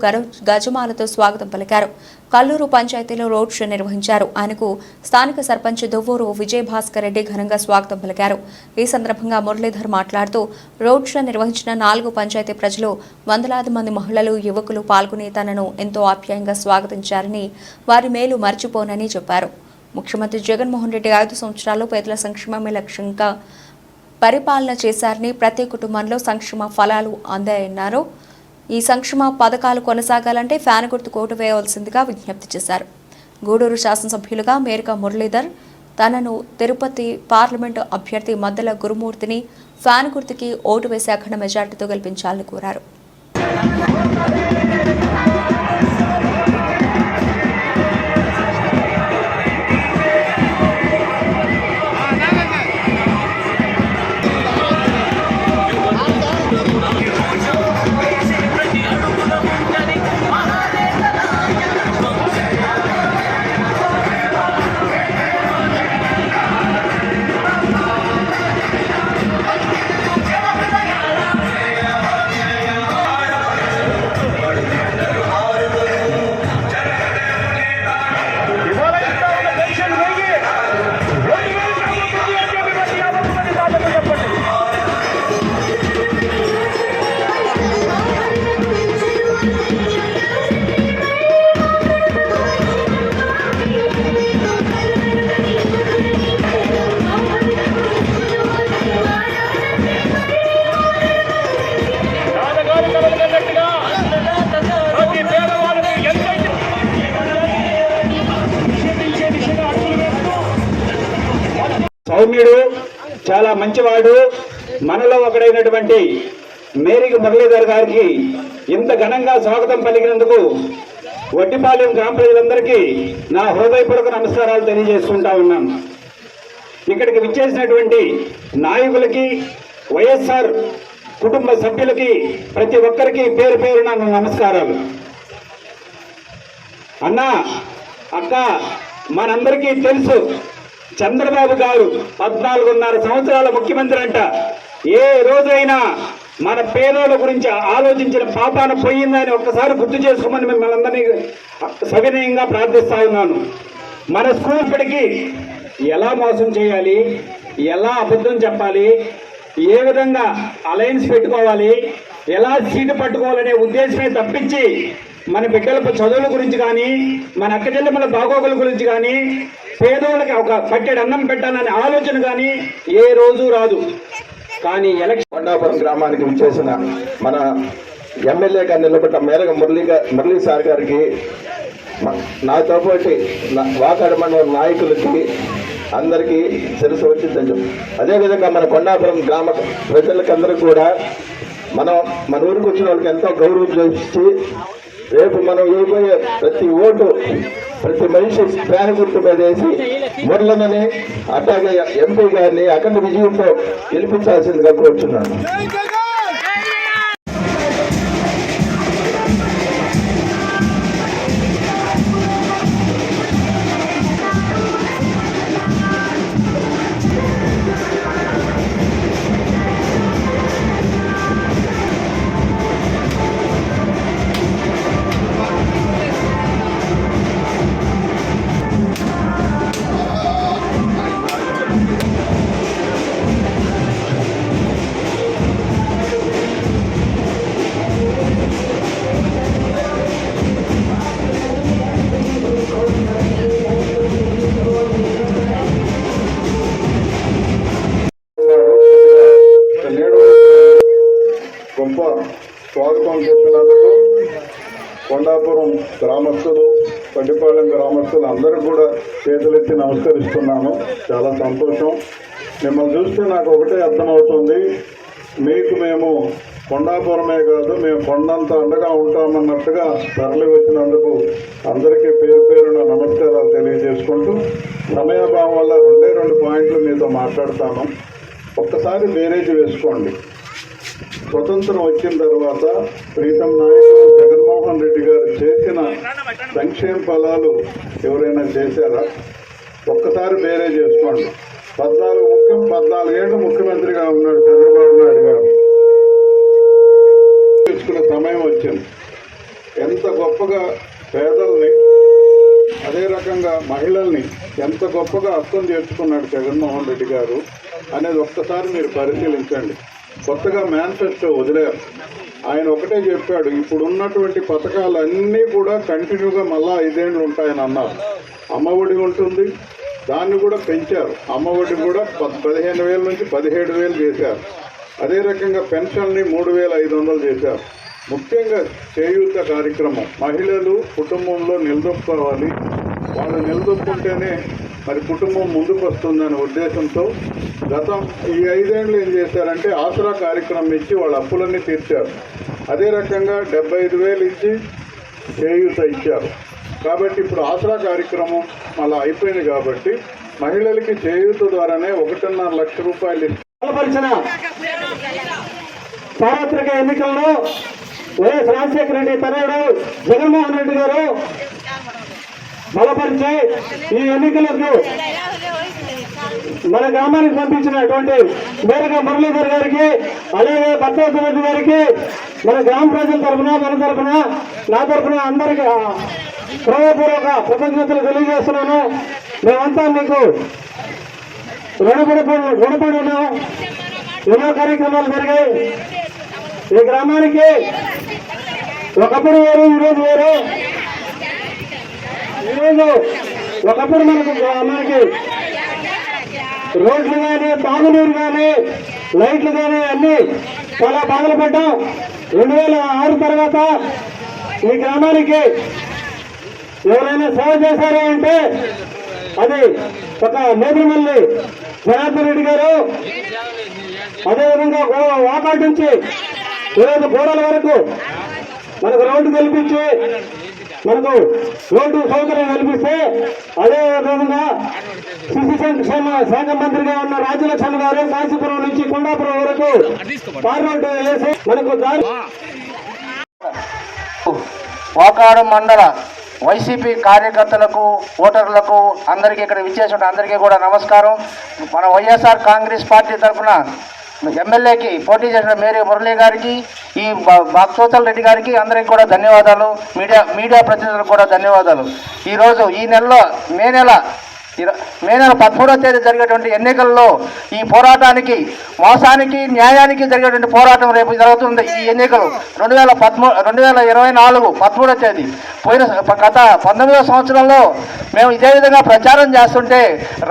గజమాలతో స్వాగతం పలికారు. కల్లూరు పంచాయతీలో రోడ్ షో నిర్వహించారు. ఆయనకు స్థానిక సర్పంచ్ దువ్వూరు విజయభాస్కర్ రెడ్డి ఘనంగా స్వాగతం పలికారు. ఈ సందర్భంగా మురళీధర్ మాట్లాడుతూ రోడ్ షో నిర్వహించిన 4 పంచాయతీ ప్రజలు, వందలాది మంది మహిళలు, యువకులు పాల్గొని తనను ఎంతో ఆప్యాయంగా స్వాగతించారని, వారి మేలు మర్చిపోనని చెప్పారు. ముఖ్యమంత్రి జగన్మోహన్ రెడ్డి 5 సంవత్సరాల్లో పేదల సంక్షేమమే లక్ష్యంగా పరిపాలన చేశారని, ప్రతి కుటుంబంలో సంక్షేమ ఫలాలు అందాయన్నారు. ఈ సంక్షేమ పథకాలు కొనసాగాలంటే ఫ్యాన్ గుర్తుకు ఓటు వేయవలసిందిగా విజ్ఞప్తి చేశారు. గూడూరు శాసనసభ్యులుగా మేరిక మురళీధర్ తనను తిరుపతి పార్లమెంటు అభ్యర్థి మద్దెల గురుమూర్తిని ఫ్యాన్ గుర్తుకి ఓటు వేసి అఖండ మెజార్టీతో గెలిపించాలని కోరారు. సౌమ్యుడు, చాలా మంచివాడు. మనలో ఒకడైనటువంటి మేరిక మురళీధర్ గారికి ఇంత ఘనంగా స్వాగతం పలికినందుకు వడ్డిపాలెం గ్రామ ప్రజలందరికీ నా హృదయపూర్వక నమస్కారాలు తెలియజేస్తుంటా ఉన్నాను. ఇక్కడికి విచ్చేసినటువంటి నాయకులకి, వైఎస్ఆర్ కుటుంబ సభ్యులకి, ప్రతి ఒక్కరికి పేరు పేరున నమస్కారాలు. అన్న అక్క, మనందరికీ తెలుసు చంద్రబాబు గారు 14.5 సంవత్సరాల ముఖ్యమంత్రి అంట. ఏ రోజైనా మన పేదోళ్ళ గురించి ఆలోచించిన పాపాన పోయిందని ఒక్కసారి గుర్తు చేసుకోమని మిమ్మల్ని అందరినీ సవినయంగా ప్రార్థిస్తా ఉన్నాను. మన స్కూల్ ఇప్పటికీ ఎలా మోసం చేయాలి, ఎలా అబద్ధం చెప్పాలి, ఏ విధంగా అలయన్స్ పెట్టుకోవాలి, ఎలా సీటు పట్టుకోవాలనే ఉద్దేశమే తప్పించి మన బిడ్డల చదువుల గురించి కానీ, మన అక్క చెల్లెమ్మల బాగోగుల గురించి కానీ, పేదోళ్ళకి ఒక పట్టెడు అన్నం పెట్టాలనే ఆలోచన కానీ ఏ రోజు రాదు. కానీ ఎలక్షన్ కొండాపురం గ్రామానికి విచ్చేసిన మన ఎమ్మెల్యేగా నిలబడ్డ మేరగ మురళీ సార్ గారికి, నాతో పాటు వాకాడు మండలం నాయకులకి అందరికీ శిరస్సు వచ్చి ధన్యం. అదేవిధంగా మన కొండాపురం గ్రామ ప్రజలకి అందరికీ కూడా మన ఊరికి వచ్చిన వాళ్ళకి ఎంతో గౌరవం చూపించి రేపు మనం ఇవ్వబోయే ప్రతి ఓటు ప్రతి మనిషి ఫ్యాన్ గుర్తు మీద వేసి మురళనని అట్లాగే ఎంపీ గారిని అఖండ విజయంతో గెలిపించాల్సిందిగా కోరుచున్నాను. గొప్ప స్వాగతం చెప్పినందుకు కొండాపురం గ్రామస్తులు, పడ్డిపాలెం గ్రామస్తులు అందరూ కూడా చేతులెత్తి నమస్కరిస్తున్నాను. చాలా సంతోషం. మిమ్మల్ని చూస్తే నాకు ఒకటే అర్థమవుతుంది, మీకు మేము కొండాపురమే కాదు, మేము కొండంత అండగా ఉంటామన్నట్టుగా తరలి వచ్చినందుకు అందరికీ పేరు పేరున నమస్కారాలు తెలియజేసుకుంటూ, సమయాభావం వల్ల 2 పాయింట్లు మీతో మాట్లాడతాను. ఒక్కసారి బేరేజ్ వేసుకోండి. స్వతంత్రం వచ్చిన తర్వాత ప్రీతం నాయకుడు జగన్మోహన్ రెడ్డి గారు చేసిన సంక్షేమ ఫలాలు ఎవరైనా చేశారా? ఒక్కసారి బేరే చేసుకోండి. 14 ఏళ్ళు ముఖ్యమంత్రిగా ఉన్నాడు చంద్రబాబు నాయుడు గారు. తెలుసుకునే సమయం వచ్చింది. ఎంత గొప్పగా పేదల్ని, అదే రకంగా మహిళల్ని ఎంత గొప్పగా అర్థం చేసుకున్నాడు జగన్మోహన్ రెడ్డి గారు అనేది ఒక్కసారి మీరు పరిశీలించండి. కొత్తగా మేనిఫెస్టో వదిలేరు. ఆయన ఒకటే చెప్పాడు, ఇప్పుడు ఉన్నటువంటి పథకాలన్నీ కూడా కంటిన్యూగా మళ్ళా 5 ఏళ్ళు ఉంటాయని అన్నారు. అమ్మఒడి ఉంటుంది, దాన్ని కూడా పెంచారు. అమ్మఒడి కూడా 15,000 నుంచి 17,000 చేశారు. అదే రకంగా పెన్షన్ని 3,500 చేశారు. ముఖ్యంగా చేయూత కార్యక్రమం, మహిళలు కుటుంబంలో నిలదొక్కుకోవాలి, వాళ్ళు నిలదొక్కుంటేనే మరి కుటుంబం ముందుకు వస్తుందనే ఉద్దేశంతో ఈ 5 ఏళ్ళు ఏం చేశారంటే ఆసరా కార్యక్రమం ఇచ్చి వాళ్ళ అప్పులన్నీ తీర్చారు. అదే రకంగా 75,000 ఇచ్చి చేయూత ఇచ్చారు. కాబట్టి ఇప్పుడు ఆసరా కార్యక్రమం మళ్ళీ అయిపోయింది కాబట్టి మహిళలకి చేయూత ద్వారానే 1.5 లక్ష రూపాయలు బలపరిచిన సార్వత్రిక ఎన్నికల్లో వైఎస్ రాజశేఖర రెడ్డి తనయుడు జగన్మోహన్ రెడ్డి గారు బలపరిచి ఈ ఎన్నికలకు మన గ్రామానికి పంపించినటువంటి మేరగ మురళీధర్ గారికి, అలాగే భర్తవతి రెడ్డి గారికి మన గ్రామ ప్రజల తరఫున, మన తరఫున, నా తరఫున అందరికీ హృదయపూర్వక కృతజ్ఞతలు తెలియజేస్తున్నాను. మేమంతా మీకు రుణపడి ఉన్నాం. ఎన్నో కార్యక్రమాలు జరిగాయి. ఈ గ్రామానికి ఒకప్పుడు వేరు, ఈరోజు వేరు. ఈరోజు ఒకప్పుడు మనకి రోడ్లు కానీ, తాగునీరు కానీ, లైట్లు కానీ అన్ని చాలా బాధలు పడ్డాం. 2006 తర్వాత ఈ గ్రామానికి ఎవరైనా సేవ చేశారు అంటే అది ఒక నేదురుమల్లి జనార్దన్ రెడ్డి గారు. అదేవిధంగా వాకాడు నుంచి ఈరోజు గోడల వరకు మనకు రోడ్డు కల్పించి, మనకు రోడ్డు సౌకర్యం కల్పిస్తే, అదే విధంగా శిశు సంక్షేమ శాఖ మంత్రిగా ఉన్న రాజ్యలక్ష్మి గారు కాశీపురం నుంచి కొండాపురం వరకు పార్లమెంట్ వేసి మనకు దారి వాకాడు మండల వైసీపీ కార్యకర్తలకు, ఓటర్లకు, అందరికీ ఇక్కడ విచ్చేసిన అందరికీ కూడా నమస్కారం. మన వైఎస్ఆర్ కాంగ్రెస్ పార్టీ తరఫున ఎమ్మెల్యేకి పోటీ చేసిన మేరీ మురళీ గారికి, ఈ బాక్సోతల్ రెడ్డి గారికి అందరికీ కూడా ధన్యవాదాలు. మీడియా ప్రతినిధులకు కూడా ధన్యవాదాలు. ఈరోజు ఈ నెలలో మే నెల 13వ తేదీ జరిగేటువంటి ఎన్నికల్లో ఈ పోరాటానికి, మోసానికి, న్యాయానికి జరిగేటువంటి పోరాటం రేపు జరుగుతుంది. ఈ ఎన్నికలు 2024 13వ తేదీ. గత 19వ సంవత్సరంలో మేము ఇదే విధంగా ప్రచారం చేస్తుంటే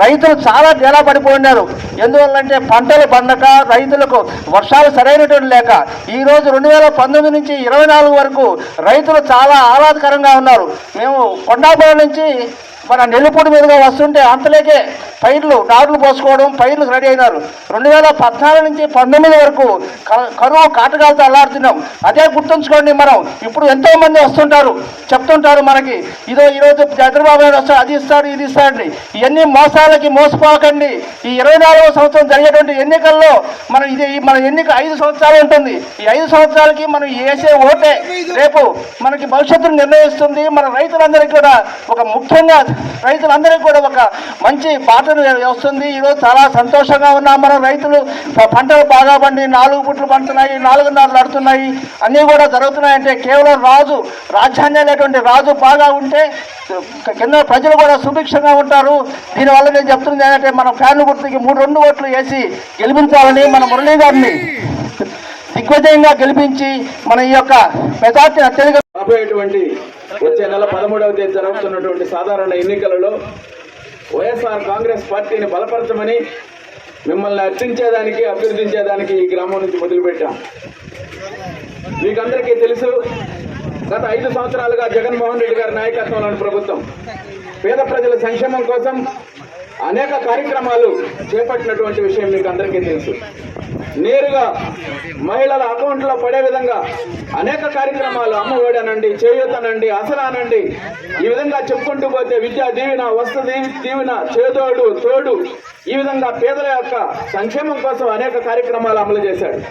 రైతులు చాలా డేలా పడిపోయినారు. ఎందువల్లంటే పంటలు పండక, రైతులకు వర్షాలు సరైనటువంటి లేక. ఈరోజు 2019 నుంచి 24 వరకు రైతులు చాలా ఆహ్లాదకరంగా ఉన్నారు. మేము కొండాపురం నుంచి మన నెల్లిపూడి మీదుగా వస్తుంటే అంతలేకే పైర్లు నారులు పోసుకోవడం, పైర్లు రెడీ అయినారు. 2014 నుంచి 19 వరకు కరువు కాటకాలతో అల్లాడుతున్నాం. అదే గుర్తుంచుకోండి. మనం ఇప్పుడు ఎంతోమంది వస్తుంటారు, చెప్తుంటారు మనకి, ఈరోజు చంద్రబాబు నాయుడు వస్తాడు, అది ఇస్తాడు, ఇది ఇస్తాడండి. ఇవన్నీ మోసాలకి మోసపోకండి. ఈ 24వ సంవత్సరం జరిగేటువంటి ఎన్నికల్లో మన ఎన్నిక 5 సంవత్సరాలు ఉంటుంది. ఈ 5 సంవత్సరాలకి మనం వేసే ఓటే రేపు మనకి భవిష్యత్తును నిర్ణయిస్తుంది. మన రైతులందరికీ కూడా ముఖ్యంగా రైతులందరికీ కూడా ఒక మంచి బాటను వస్తుంది. ఈరోజు చాలా సంతోషంగా ఉన్నాం. మన రైతులు పంటలు బాగా పండి 4 పుట్లు పండుతున్నాయి, 4.5 నడుతున్నాయి, అన్నీ కూడా జరుగుతున్నాయంటే కేవలం రాజ్యాన్ని లేటువంటి రాజు బాగా ఉంటే కింద ప్రజలు కూడా సుభిక్షంగా ఉంటారు. దీనివల్ల నేను చెప్తున్నది ఏంటంటే మన ఫ్యాన్ గుర్తుకి 3 ఓట్లు వేసి గెలిపించాలని, మన మురళీ గారిని దిగ్విజయంగా గెలిపించి మన ఈ యొక్క మెజార్టీని అత్యధిక రాబోయేటువంటి వచ్చే నెల 13వ తేదీ జరుగుతున్నటువంటి సాధారణ ఎన్నికలలో వైఎస్ఆర్ కాంగ్రెస్ పార్టీని బలపరచమని మిమ్మల్ని అర్చించేదానికి, అభ్యర్థించేదానికి ఈ గ్రామం నుంచి మొదలుపెట్టాం. మీకందరికీ తెలుసు, గత 5 సంవత్సరాలుగా జగన్మోహన్ రెడ్డి గారి నాయకత్వంలోని ప్రభుత్వం పేద ప్రజల సంక్షేమం కోసం అనేక కార్యక్రమాలు చేపట్టినటువంటి విషయం మీకు అందరికీ తెలుసు. నేరుగా మహిళల అకౌంట్లో పడే విధంగా అనేక కార్యక్రమాలు, అమ్మఒడనండి, చేయూతనండి, అసలానండి, ఈ విధంగా చెప్పుకుంటూ పోతే విద్యా దీవెన, వస్తు దీవెన, చేదోడు తోడు, ఈ విధంగా పేదల యొక్క సంక్షేమం కోసం అనేక కార్యక్రమాలు అమలు చేశాడు.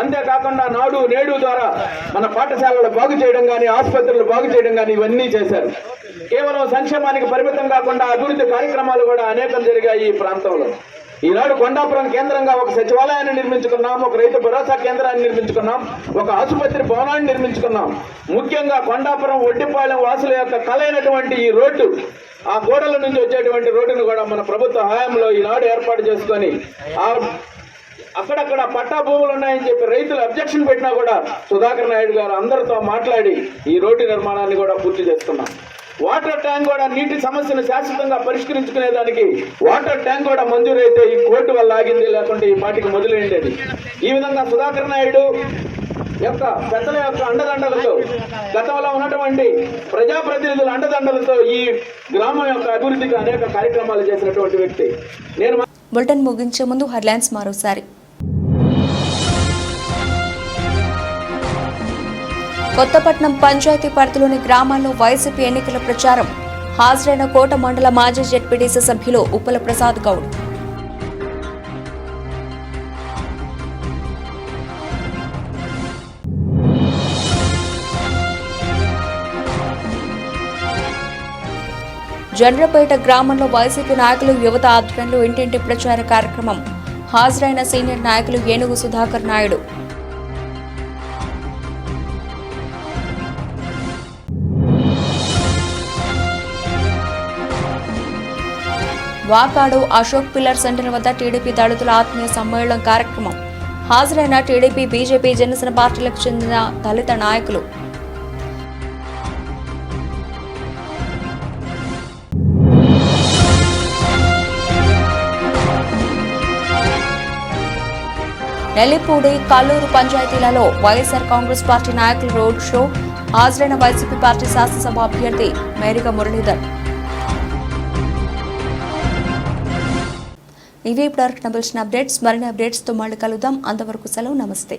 అంతేకాకుండా నాడు నేడు ద్వారా మన పాఠశాలలు బాగు చేయడం కానీ, ఆసుపత్రులు బాగు చేయడం కానీ ఇవన్నీ చేశారు. కేవలం సంక్షేమానికి పరిమితం కాకుండా అభివృద్ధి కార్యక్రమాలు కూడా అనేకం జరిగాయి ఈ ప్రాంతంలో. ఈనాడు కొండాపురం కేంద్రంగా ఒక సచివాలయాన్ని నిర్మించుకున్నాం, ఒక రైతు భరోసా కేంద్రాన్ని నిర్మించుకున్నాం, ఒక ఆసుపత్రి భవనాన్ని నిర్మించుకున్నాం. ముఖ్యంగా కొండాపురం ఒడ్డిపాలెం వాసుల యొక్క కలైనటువంటి ఈ రోడ్డు, ఆ గోడల నుంచి వచ్చేటువంటి రోడ్డును కూడా మన ప్రభుత్వ హయాంలో ఈనాడు ఏర్పాటు చేసుకొని అక్కడక్కడ పట్టా భూములు ఉన్నాయని చెప్పి రైతులు అబ్జెక్షన్ పెట్టినా కూడా సుధాకర్ నాయుడు గారు అందరితో మాట్లాడి ఈ రోడ్డు నిర్మాణాన్ని కూడా పూర్తి చేస్తున్నాం. వాటర్ ట్యాంక్ కూడా నీటి సమస్యను శాశ్వతంగా పరిష్కరించుకునేదానికి వాటర్ ట్యాంక్ కూడా మంజూరైతే ఈ కోర్టు వల్ల ఆగింది, లేకుంటే ఈ పార్టీకి మొదలైండేది. ఈ విధంగా సుధాకర్ నాయుడు యొక్క పెద్దల యొక్క అండదండలతో, గతంలో ఉన్నటువంటి ప్రజాప్రతినిధుల అండదండలతో ఈ గ్రామం యొక్క అభివృద్ధికి అనేక కార్యక్రమాలు చేసినటువంటి వ్యక్తి. బులెటిన్ ముగించే ముందు హెడ్లైన్స్ మరోసారి. కొత్తపట్నం పంచాయతీ పరిధిలోని గ్రామాల్లో వైసీపీ ఎన్నికల ప్రచారం. హాజరైన కోట మండల మాజీ జెడ్పీటీసీ సభ్యులు ఉప్పల ప్రసాద్ గౌడ్. జండ్రపేట గ్రామంలో వైసీపీ నాయకులు, యువత ఆధ్వర్యంలో ఇంటింటి ప్రచార కార్యక్రమం. హాజరైన సీనియర్ నాయకులు ఏనుగు సుధాకర్ నాయుడు. వాకాడు అశోక్ పిల్లర్ సెంటర్ వద్ద టీడీపీ దళితుల ఆత్మీయ సమ్మేళనం కార్యక్రమం. హాజరైన టీడీపీ, బీజేపీ, జనసేన పార్టీలకు చెందిన దళిత నాయకులు. నెల్లిపూడి, కల్లూరు పంచాయతీలలో వైఎస్ఆర్ కాంగ్రెస్ పార్టీ నాయకులు రోడ్ షో. హాజరైన వైసీపీ పార్టీ శాసనసభ అభ్యర్థి మేరిగా మురళీధర్. ఇవి ఇప్పటివరకు నబిల్సిన అప్డేట్స్. మరిన్ని అప్డేట్స్తో మళ్ళీ కలుద్దాం. అంతవరకు సెలవు, నమస్తే.